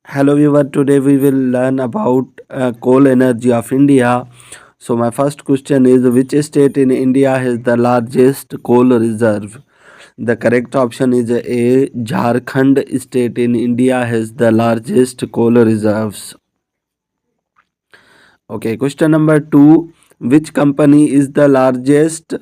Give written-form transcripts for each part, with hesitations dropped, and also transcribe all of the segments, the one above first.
Hello everyone, today we will learn about coal energy of India. So my first question is, which state in India has the largest coal reserve? The correct option is A. Jharkhand state in India has the largest coal reserves. Okay, question number 2, which company is the largest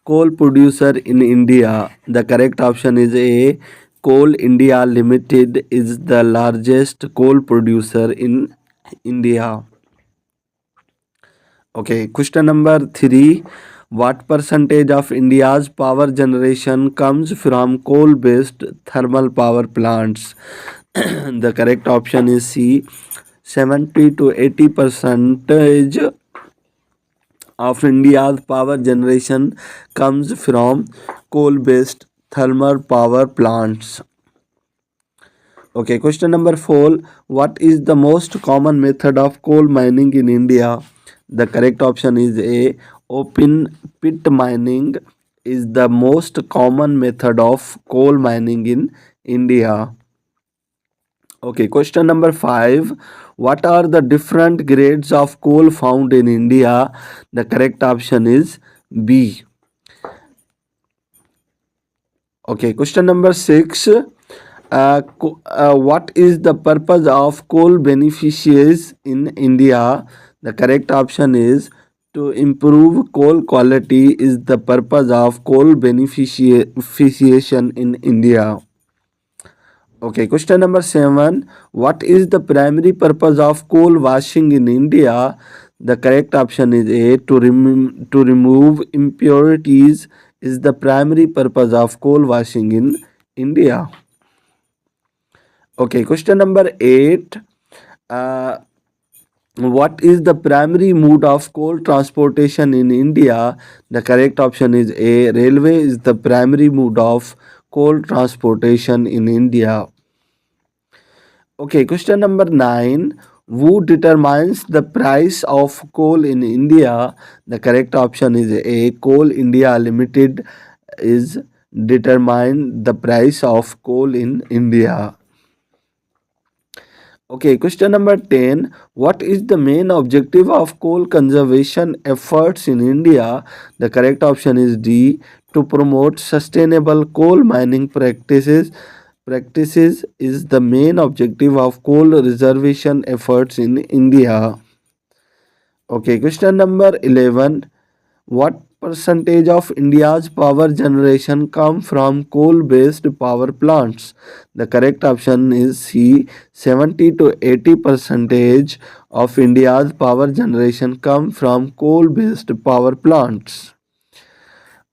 coal producer in India? The correct option is A. Coal India Limited is the largest coal producer in India. Okay, question number 3. What percentage of India's power generation comes from coal based thermal power plants? The correct option is C. 70 to 80 percentage of India's power generation comes from coal based thermal power plants. Okay, question number 4. What is the most common method of coal mining in India? The correct option is A. Open pit mining is the most common method of coal mining in India. Okay, question number 5. What are the different grades of coal found in India? The correct option is B. Okay, question number 6. What is the purpose of coal beneficiaries in India? The correct option is to improve coal quality is the purpose of coal beneficiation in India. Okay, question number 7. What is the primary purpose of coal washing in India? The correct option is A. To remove impurities is the primary purpose of coal washing in India. Okay, question number 8. Uh, what is the primary mode of coal transportation in India? The correct option is A. Railway is the primary mode of coal transportation in India. Okay, question number 9. Who determines the price of coal in India? The correct option is A. Coal India Limited is determine the price of coal in India. Okay, question number 10. What is the main objective of coal conservation efforts in India? The correct option is D. To promote sustainable coal mining practices is the main objective of coal reservation efforts in India. Okay, question number 11. What percentage of India's power generation come from coal based power plants? The correct option is C. 70 to 80 percentage of India's power generation come from coal based power plants.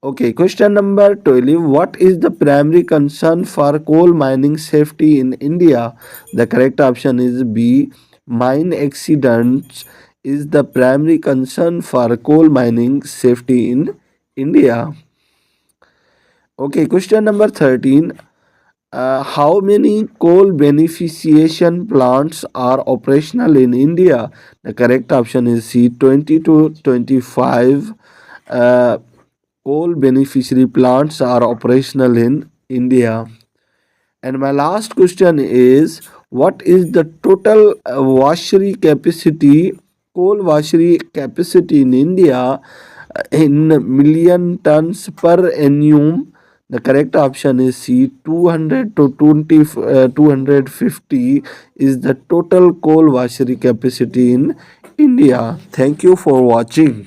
Okay, question number 12. What is the primary concern for coal mining safety in India? The correct option is B. Mine accidents is the primary concern for coal mining safety in India. Okay, question number 13. How many coal beneficiation plants are operational in India? The correct option is C. 20 to 25 coal beneficiary plants are operational in India. And my last question is, what is the total coal washery capacity in India in million tons per annum? The correct option is C. 200 to 250 is the total coal washery capacity in India. Thank you for watching.